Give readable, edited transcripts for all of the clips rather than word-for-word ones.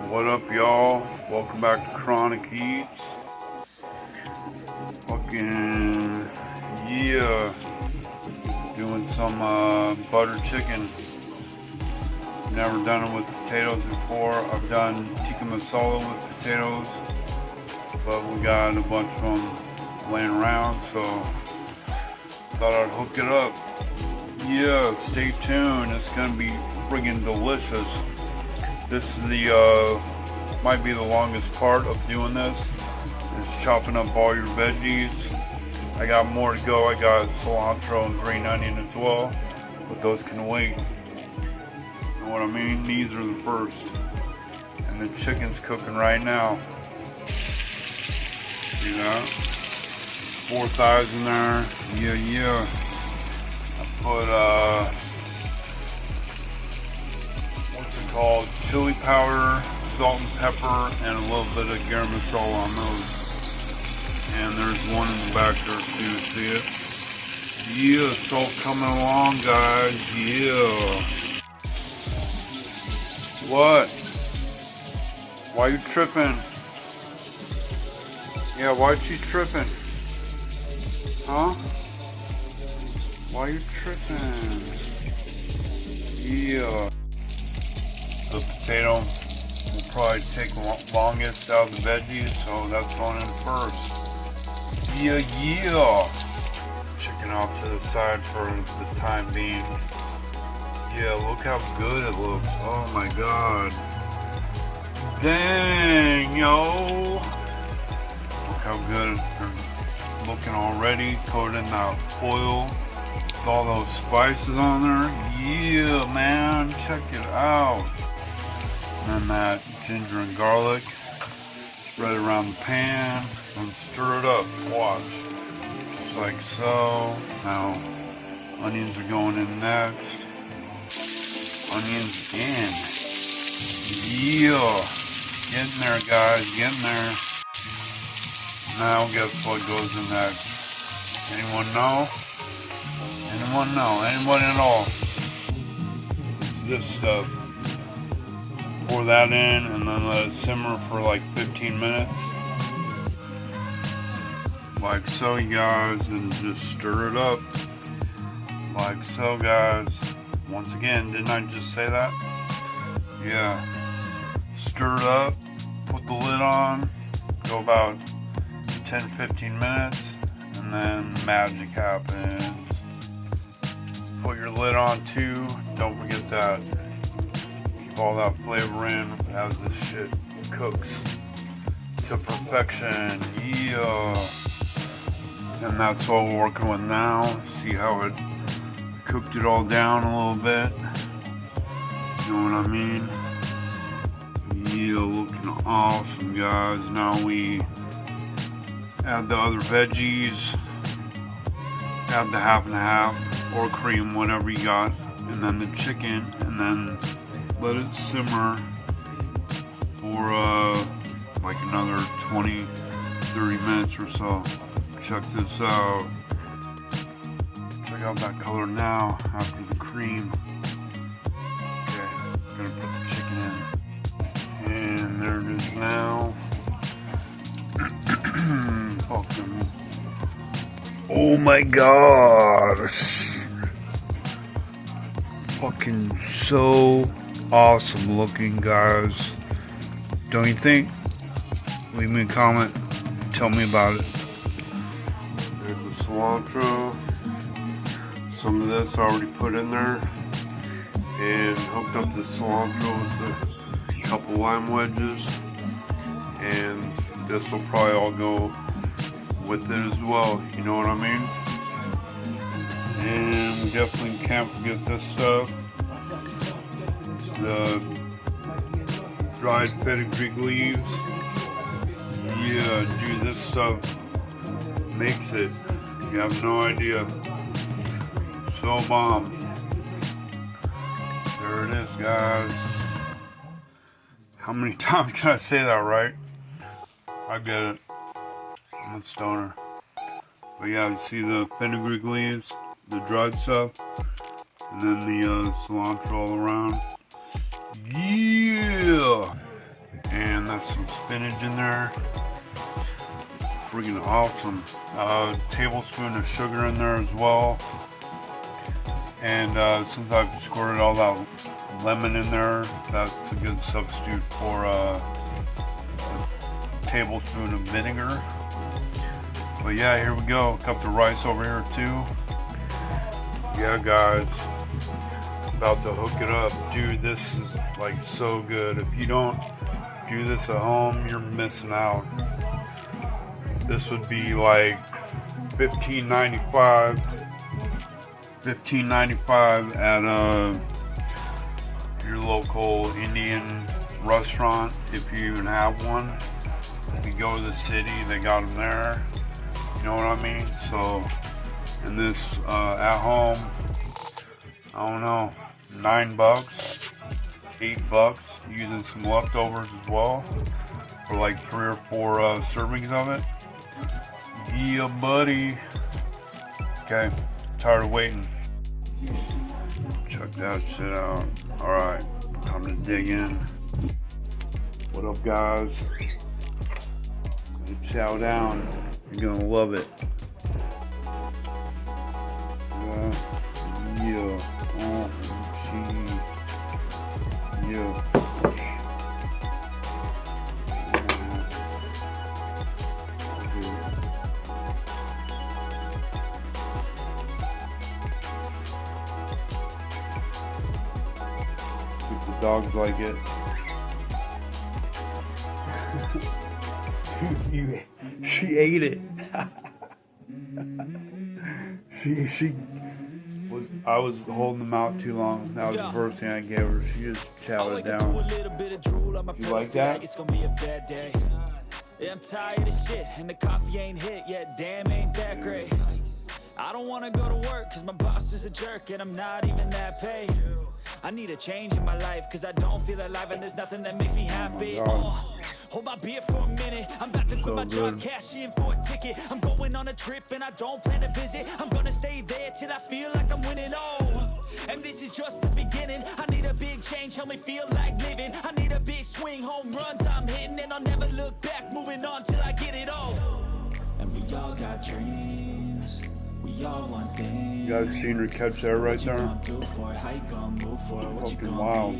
What up, y'all? Welcome back to Chronic Eats. Fucking yeah, doing some butter chicken. Never done it with potatoes before. I've done tikka masala with potatoes, but we got a bunch of them laying around, so thought I'd hook it up. Yeah, stay tuned. It's gonna be friggin' delicious. This is the might be the longest part of doing this. Is chopping up all your veggies. I got more to go. I got cilantro and green onion as well, but those can wait. You know what I mean? These are the first, and the chicken's cooking right now. See that? 4 thighs in there. Yeah. I put what's it called? Chili powder, salt and pepper, and a little bit of garam masala on those. And there's one in the back there too. See it? Yeah, it's all coming along, guys. Yeah. What? Why you tripping? Yeah, why she tripping? Huh? Why you tripping? Yeah. The potato will probably take longest out of the veggies, so that's going in first. Yeah. Chicken off to the side for the time being. Yeah, look how good it looks. Oh my god. Dang, yo. Look how good they're looking already. Coated in that foil with all those spices on there. Yeah, man. Check it out. And then that ginger and garlic. Spread it around the pan and stir it up. Watch. Just like so. Now, onions are going in next. Onions in. Yeah. Getting there, guys. Getting there. Now, guess what goes in next? Anyone know? Anyone know? Anyone at all? This stuff. Pour that in and then let it simmer for like 15 minutes. Like so, you guys, and just stir it up. Like so, guys. Once again, didn't I just say that? Yeah. Stir it up, put the lid on, go about 10-15 minutes, and then magic happens. Put your lid on too, don't forget that. Keep all that flavor in as this shit cooks to perfection. Yeah. And that's what we're working with now. See how it cooked it all down a little bit. You know what I mean? Yeah, looking awesome, guys. Now we add the other veggies. Add the half and half or cream, whatever you got. And then the chicken. And then let it simmer for like another 20-30 minutes or so. Check this out. Check out that color now after the cream. Okay, gonna put the chicken in. And there it is now. Fucking. Oh my gosh. Fucking so awesome looking, guys. Don't you think? Leave me a comment. Tell me about it. There's the cilantro. Some of this I already put in there. And hooked up the cilantro with a couple lime wedges. And this will probably all go with it as well. You know what I mean? And we definitely can't forget this stuff. The dried fenugreek leaves. Yeah, dude, this stuff makes it. You have no idea. So bomb. There it is, guys. How many times can I say that, right? I get it. I'm a stoner. But yeah, you see the fenugreek leaves, the dried stuff, and then the cilantro all around. Yeah! Has some spinach in there. Freaking awesome. Tablespoon of sugar in there as well. And since I've squirted all that lemon in there, that's a good substitute for a tablespoon of vinegar. But yeah, here we go. Cut the rice over here too. Yeah, guys, about to hook it up. Dude, this is like so good. If you don't do this at home, you're missing out. This would be like $15.95 at your local Indian restaurant, if you even have one. If you go to the city, they got them there. You know what I mean? So, and this at home, I don't know, $9, $8, using some leftovers as well for like 3 or 4 servings of it. Yeah, buddy. Okay, tired of waiting. Check that shit out. Alright, time to dig in. What up, guys? Chow down. You're gonna love it. Yeah. Oh, gee. Yeah. The dogs like it. She ate it. she I was holding them out too long. That was the first thing I gave her. She just chowed it down. You like that? It's gonna be a bad day. Yeah, I'm tired of shit and the coffee ain't hit yet. Damn, ain't that great. I don't wanna go to work cause my boss is a jerk and I'm not even that paid. I need a change in my life cause I don't feel alive and there's nothing that makes me happy. Hold my beer for a minute. I'm about to quit my job, cash in for a ticket. I'm going on a trip and I don't plan to visit. I'm gonna stay there till I feel like I'm winning. Oh, and this is just the beginning. I need a big change, help me feel like living. I need a big swing, home runs I'm hitting, and I'll never look back, moving on till I get it all. And we all got dreams. We all want things. You guys seen her catch that right there? Fucking wild.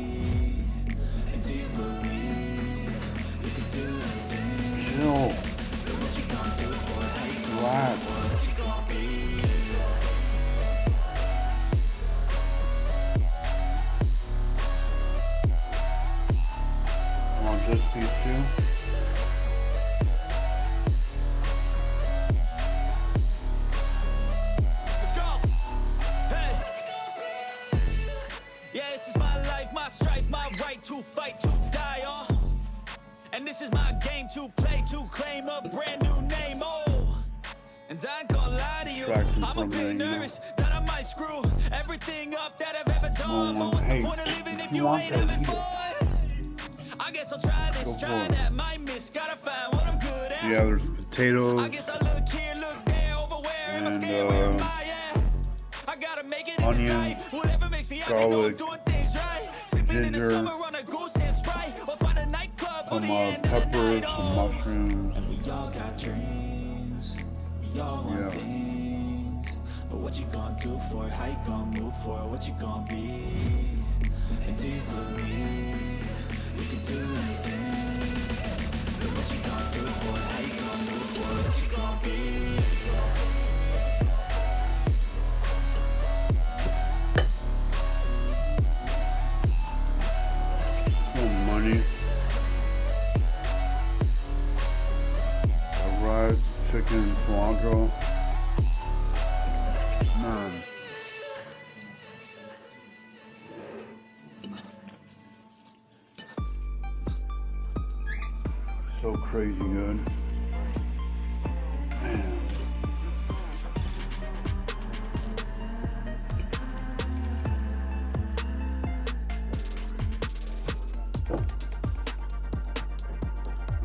Chill. Relax. I want this piece too. Let's go. Hey. Yeah, this is my life, my strife, my right to fight, to die on. And this is my game to play, to claim a brand new name, oh. And I ain't gonna lie to you, I'm a bit nervous that I might screw everything up that I've ever done. But what's the point of living if you ain't having fun? I guess I'll try this, try that, might miss, gotta find what I'm good at. Yeah, there's potatoes. I guess I look here, look there, over where am I scared, where am I at? I gotta make it in this life, whatever makes me happy, though I'm doing things right. Sipping in the summer on a goose and Sprite, or find a nightclub for the end of the peppers, night, some mushrooms. And we all got dreams, we all want things. But what you gonna do for it, how you gonna move for it, what you gonna be? And do you believe you can do anything? But what you gonna do for it, how you gonna move for it, what you gonna be? Money. Rice, chicken, cilantro. Man. So crazy good. Man.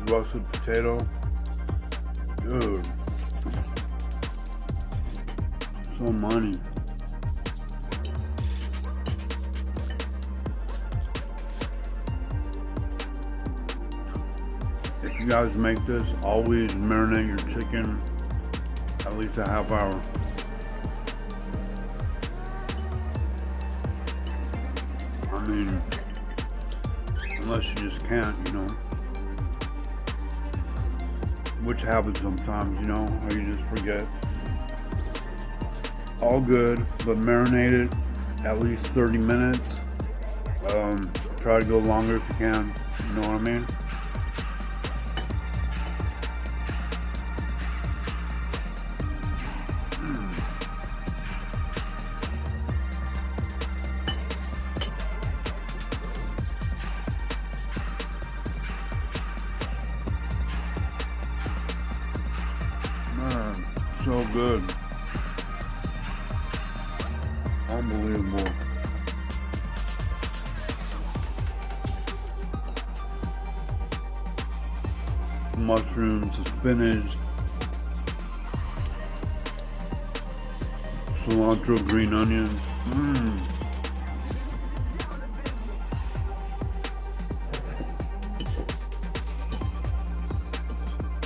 Roasted potato. Dude. So money. you guys make this, always marinate your chicken at least a half hour. I mean, unless you just can't, you know. Which happens sometimes, you know, how you just forget. All good, but marinate it at least 30 minutes. Try to go longer if you can, you know what I mean? Man, so good. Unbelievable. Mushrooms, the spinach, cilantro, green onions.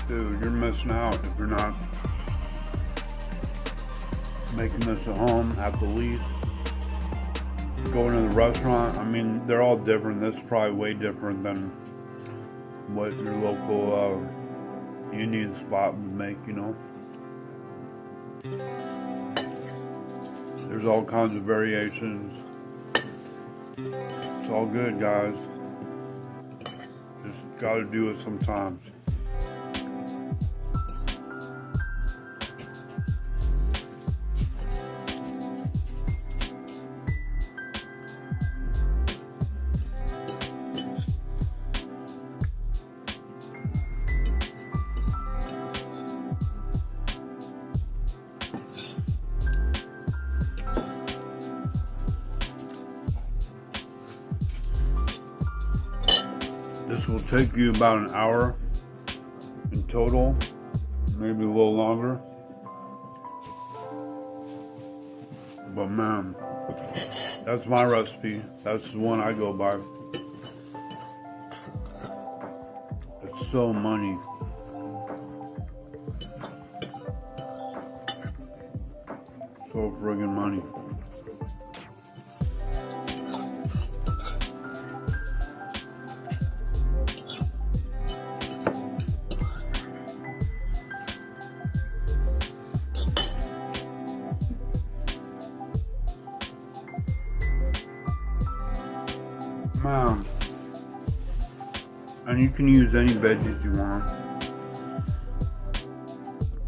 Dude, you're missing out if you're not making this at home at the least. Going to the restaurant, I mean, they're all different. This is probably way different than what your local Indian spot would make, you know. There's all kinds of variations. It's all good, guys. Just gotta do it sometimes. This will take you about an hour in total, maybe a little longer. But man, that's my recipe. That's the one I go by. It's so money. So friggin' money. Man. And you can use any veggies you want.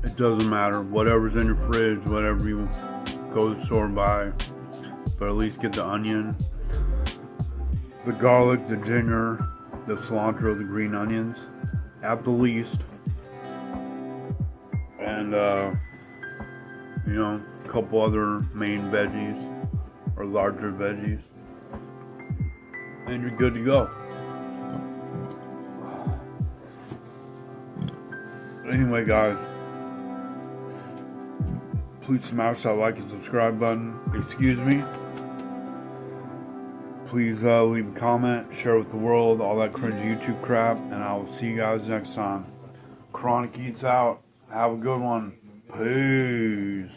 It doesn't matter. Whatever's in your fridge, whatever you go to the store and buy. But at least get the onion, the garlic, the ginger, the cilantro, the green onions. At the least. And, you know, a couple other main veggies. Or larger veggies. And you're good to go. Anyway, guys, please smash that like and subscribe button. Excuse me. Please leave a comment, share with the world, all that cringy YouTube crap, and I will see you guys next time. Chronic Eats out. Have a good one. Peace.